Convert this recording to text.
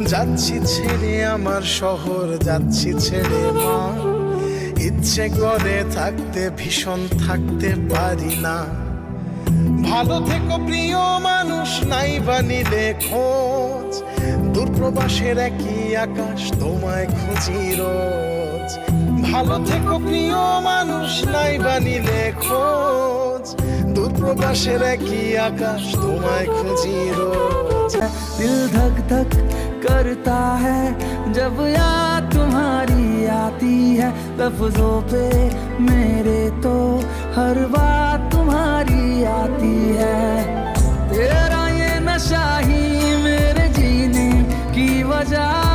যাচ্ছি ছেড়ে আমার শহর, যাচ্ছি ছেড়ে মা। ইচ্ছে করে থাকতে ভীষণ থাকতে পারি না। ভালো থেকো প্রিয় মানুষ, নাই বা নিলে খোঁজ। দূরপ্রবাসের একই আকাশ, তোমায় খুঁজি রোজ। ভালো থেকো প্রিয় মানুষ, নাই বা নিলে খোঁজ। দূরপ্রবাসের একই আকাশ, তোমায় খুঁজি রোজ। दिल धक धक करता है जब याद तुम्हारी आती है। लफ्जों पे मेरे तो हर बात तुम्हारी आती है। तेरा ये नशा ही मेरे जीने की वजह